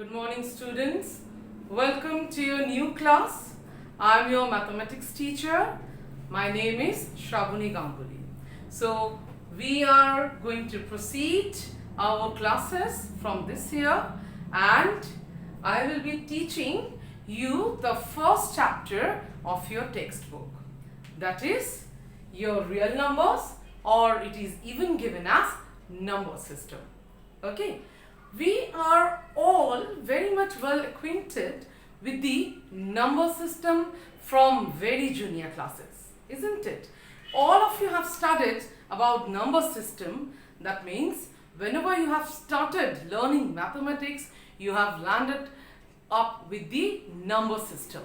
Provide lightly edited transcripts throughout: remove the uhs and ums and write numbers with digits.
Good morning, students. Welcome to your new class. I am your mathematics teacher. My name is Shravani Ganguly. So we are going to proceed our classes from this year, and I will be teaching you the first chapter of your textbook. That is your real numbers, or it is even given as number system. Okay. We are all very much well acquainted with the number system from very junior classes, isn't it? All of you have studied about number system. That means whenever you have started learning mathematics, you have landed up with the number system.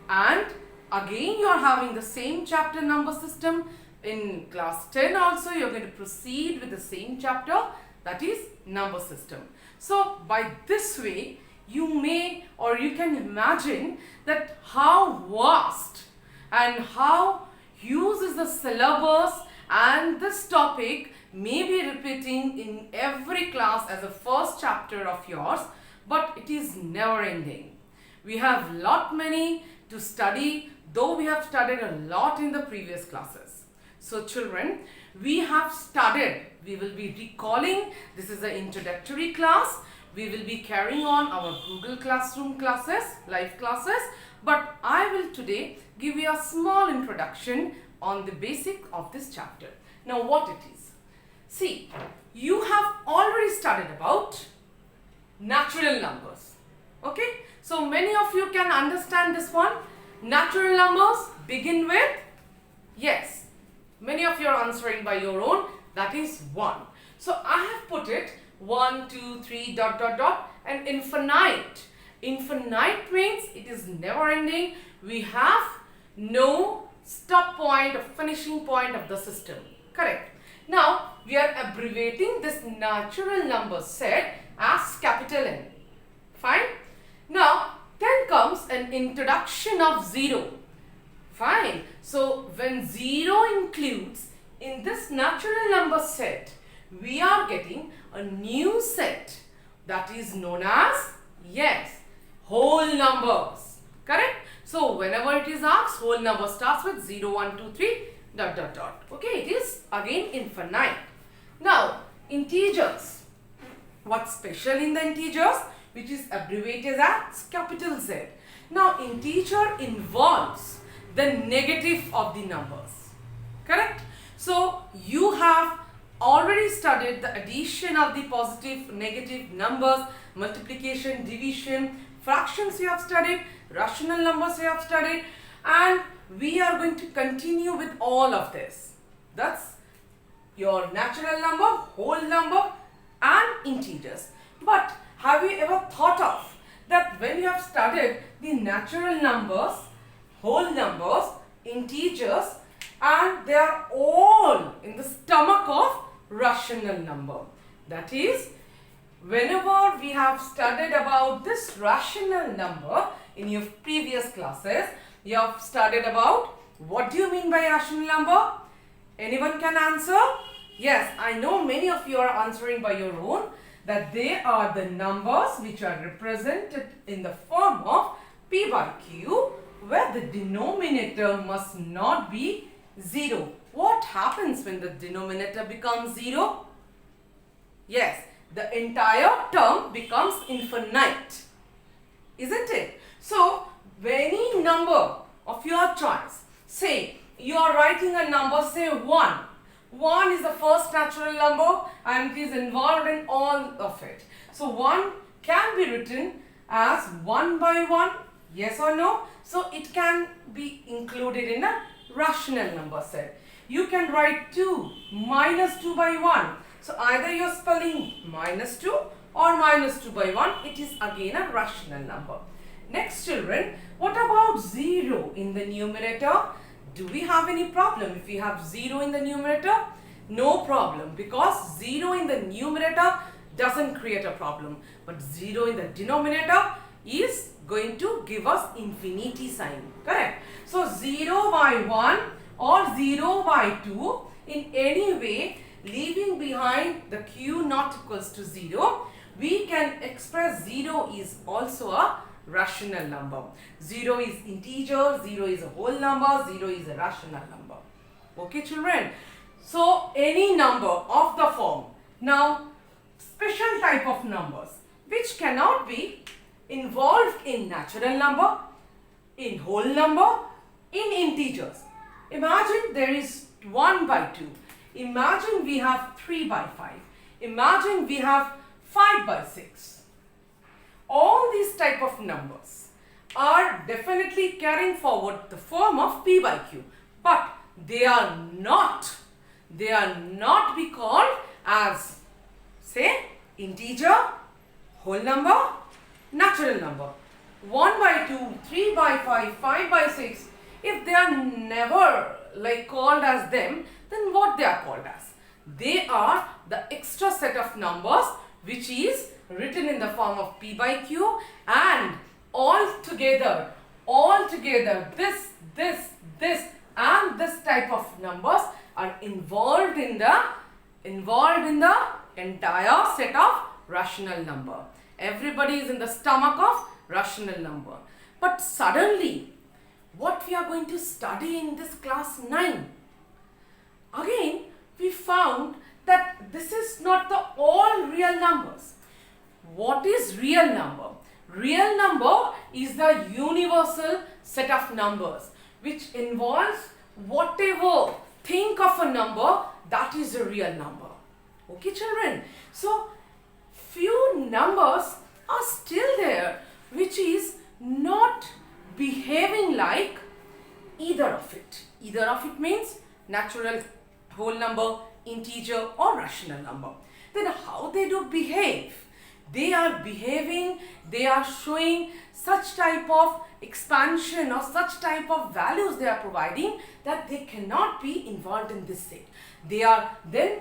And again you are having the same chapter, number system. In class 10 also you are going to proceed with the same chapter, that is number system. So by this way you may or you can imagine that how vast and how huge is the syllabus, and this topic may be repeating in every class as a first chapter of yours, but it is never ending. We have lot many to study, though we have studied a lot in the previous classes. So children, we have studied, we will be recalling, this is the introductory class. We will be carrying on our Google Classroom classes, live classes, but I will today give you a small introduction on the basic of this chapter. Now what it is? See, you have already studied about natural numbers. Okay? So many of you can understand this one. Natural numbers begin with, yes, many of you are answering by your own, that is 1. So I have put it 1, 2, 3, ... and infinite. Infinite means it is never ending. We have no stop point or finishing point of the system. Correct. Now we are abbreviating this natural number set as capital N. Fine. Now then comes an introduction of 0. Fine. So when 0 includes in this natural number set, we are getting a new set that is known as, yes, whole numbers. Correct? So whenever it is asked, whole number starts with 0, 1, 2, 3, ... Okay, it is again infinite. Now integers. What's special in the integers? Which is abbreviated as capital Z. Now integer involves the negative of the numbers. Correct? So you have already studied the addition of the positive, negative numbers, multiplication, division, fractions you have studied, rational numbers you have studied, and we are going to continue with all of this. That's your natural number, whole number and integers. But have you ever thought of that when you have studied the natural numbers, whole numbers, integers, and they are all in the stomach of rational number? That is, whenever we have studied about this rational number in your previous classes, you have studied about what do you mean by rational number? Anyone can answer? Yes, I know many of you are answering by your own, that they are the numbers which are represented in the form of P by Q, where the denominator must not be 0. What happens when the denominator becomes 0? Yes, the entire term becomes infinite, isn't it? So, any number of your choice, say you are writing a number, say 1. 1 is the first natural number and it is involved in all of it. So 1 can be written as 1 by 1, yes or no? So it can be included in a rational number set. You can write 2 minus 2 by 1. So either you are spelling minus 2 or minus 2 by 1. It is again a rational number. Next children, what about 0 in the numerator? Do we have any problem if we have 0 in the numerator? No problem, because 0 in the numerator doesn't create a problem. But 0 in the denominator is going to give us infinity sign. Correct? So 0 by 1 or 0 by 2, in any way leaving behind the q not equals to 0, we can express 0 is also a rational number. 0 is integer, 0 is a whole number, 0 is a rational number. Okay children? So any number of the form. Now special type of numbers which cannot be involved in natural number, in whole number, in integers. Imagine there is 1 by 2. Imagine we have 3 by 5. Imagine we have 5 by 6. All these type of numbers are definitely carrying forward the form of p by q, but they are not be called as, say, integer, whole number, natural number. 1 by 2, 3 by 5, 5 by 6, if they are never like called as them, then what they are called as? They are the extra set of numbers which is written in the form of p by q, and all together this and this type of numbers are involved in the entire set of rational number. Everybody is in the stomach of rational number. But suddenly, what we are going to study in this class 9? Again, we found that this is not the all real numbers. What is real number? Real number is the universal set of numbers which involves whatever. Think of a number, that is a real number. Okay children? So, few numbers are still there which is not behaving like either of it. Either of it means natural, whole number, integer or rational number. Then how they do behave? They are behaving, they are showing such type of expansion or such type of values they are providing that they cannot be involved in this set. They are then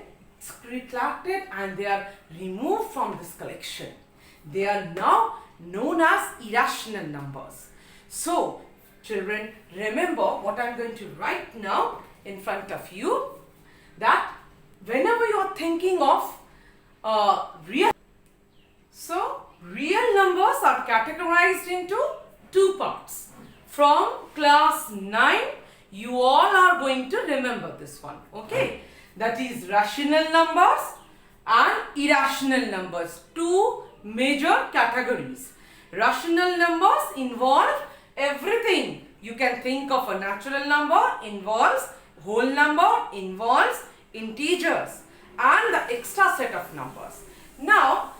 retracted and they are removed from this collection. They are now known as irrational numbers. So, children, remember what I am going to write now in front of you, that whenever you are thinking of real, so real numbers are categorized into two parts. From class 9, you all are going to remember this one, okay? That is rational numbers and irrational numbers, two major categories. Rational numbers involve everything. You can think of a natural number, involves whole number, involves integers and the extra set of numbers. Now,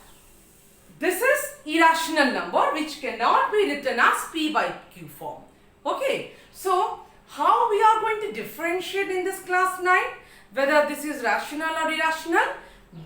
this is irrational number which cannot be written as p by q form. Okay, so how we are going to differentiate in this class 9 whether this is rational or irrational?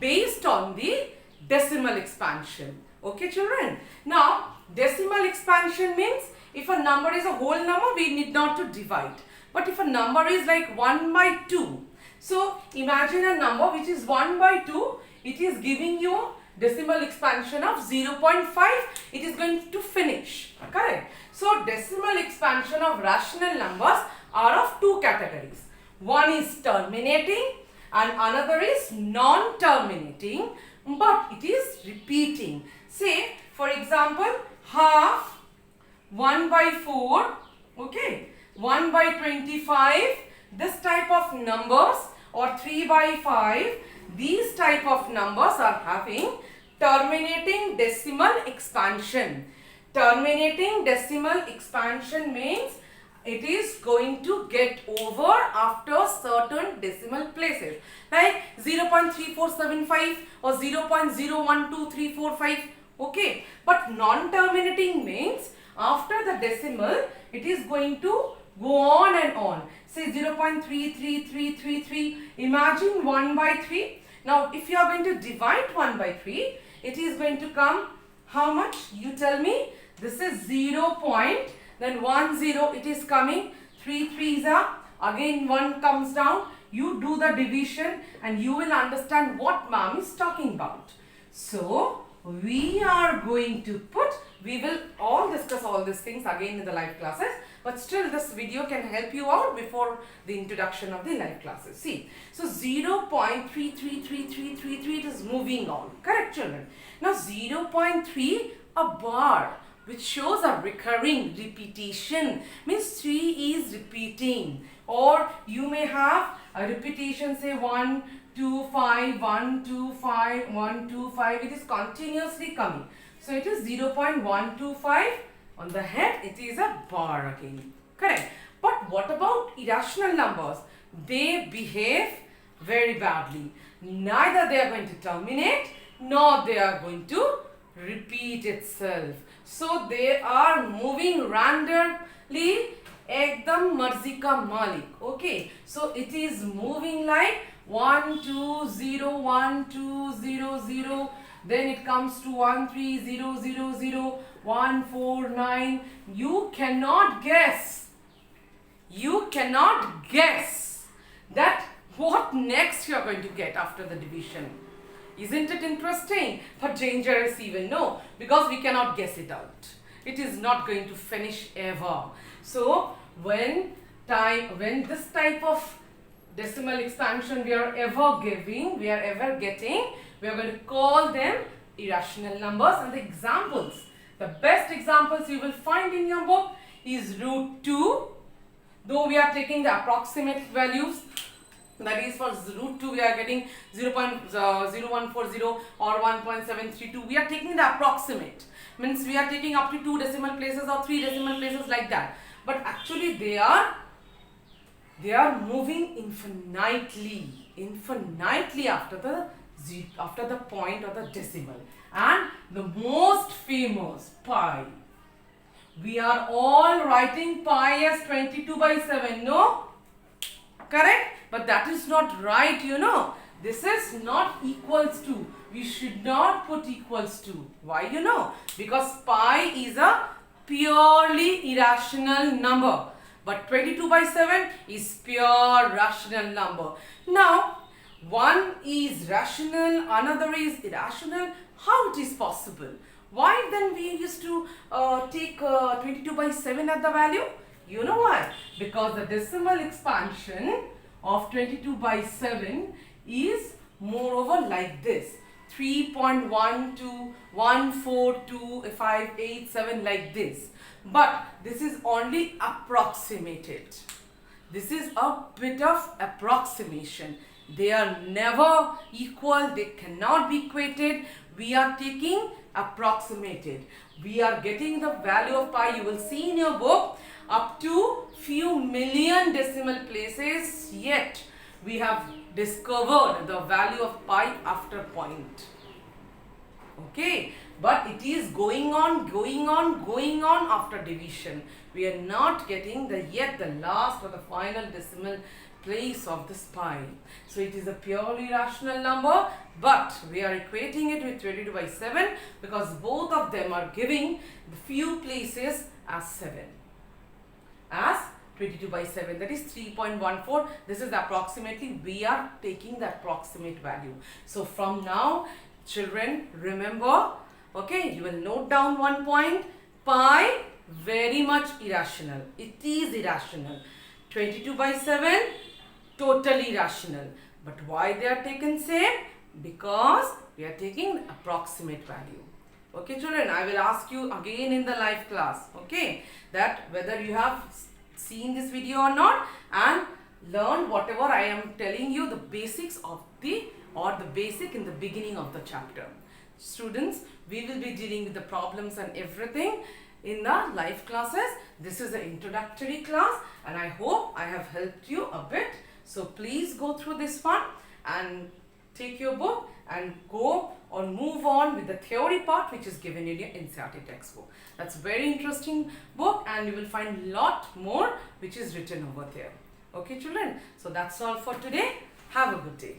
Based on the decimal expansion. Okay children? Now, decimal expansion means if a number is a whole number, we need not to divide. But if a number is like 1 by 2, so imagine a number which is 1 by 2, it is giving you decimal expansion of 0.5, it is going to finish, correct? So decimal expansion of rational numbers are of two categories. One is terminating and another is non-terminating, but it is repeating. Say for example, half, 1 by 4, okay, 1 by 25, this type of numbers, or 3 by 5, these type of numbers are having terminating decimal expansion. Terminating decimal expansion means it is going to get over after certain decimal places, like 0.3475 or 0.012345, okay. But non-terminating means after the decimal, it is going to go on and on. Say 0.33333. Imagine 1 by 3. Now, if you are going to divide 1 by 3, it is going to come how much? You tell me. This is 0 point. Then 1 0. It is coming. 3 3s are. Again 1 comes down. You do the division and you will understand what ma'am is talking about. So, we are going to put, we will all discuss all these things again in the live classes. but still this video can help you out before the introduction of the live classes. See, so 0.333333, it is moving on, correct children? Now 0.3, a bar which shows a recurring repetition, means 3 is repeating, or you may have a repetition, say 1, 2, 5, 1, 2, 5, 1, 2, 5, it is continuously coming. So it is 0.125 on the head, it is a bar again, correct? But what about irrational numbers? They behave very badly. Neither they are going to terminate, nor they are going to repeat itself. So they are moving randomly, ekdam marzi ka malik. Okay, so it is moving like 1 2 0 1 2 0 0, then it comes to 1 3 0 0 0 1 4 9. You cannot guess that what next you are going to get after the division. Isn't it interesting, but dangerous even? No, because we cannot guess it out. It is not going to finish ever. So when this type of decimal expansion we are ever getting, we are going to call them irrational numbers. And the examples, the best examples you will find in your book is root 2. Though we are taking the approximate values, that is for root 2 we are getting 0.0140 or 1.732. We are taking the approximate, means we are taking up to 2 decimal places or 3 decimal places like that. But actually they are moving infinitely after the point or the decimal. And the most famous pi, we are all writing pi as 22/7, no? Correct? But that is not right, you know. This is not equals to. We should not put equals to. Why, you know? Because pi is a purely irrational number. But 22/7 is pure rational number. Now, one is rational, another is irrational. How it is possible? Why then we used to take 22/7 at the value? You know why? Because the decimal expansion of 22/7 is moreover like this. 3.121425887 like this. But this is only approximated. This is a bit of approximation. They are never equal. They cannot be equated. We are taking approximated. We are getting the value of pi. You will see in your book up to few million decimal places. Yet we have discovered the value of pi after point. Okay, but it is going on after division. We are not getting the last or the final decimal place of this pi. So it is a purely rational number, but we are equating it with 22/7 because both of them are giving the few places as 7. As 22/7, that is 3.14. This is approximately, we are taking the approximate value. So from now, children, remember, okay, you will note down one point. Pi, very much irrational. It is irrational. 22/7, totally irrational. But why they are taken same? Because we are taking approximate value. Okay, children, I will ask you again in the live class, okay, that whether you have seen this video or not and learn whatever I am telling you, the basics of the basic in the beginning of the chapter. Students, we will be dealing with the problems and everything in the live classes. This is an introductory class and I hope I have helped you a bit. So please go through this one and take your book and go or move on with the theory part which is given in your NCERT textbook. That's a very interesting book and you will find lot more which is written over there. Okay children, so that's all for today. Have a good day.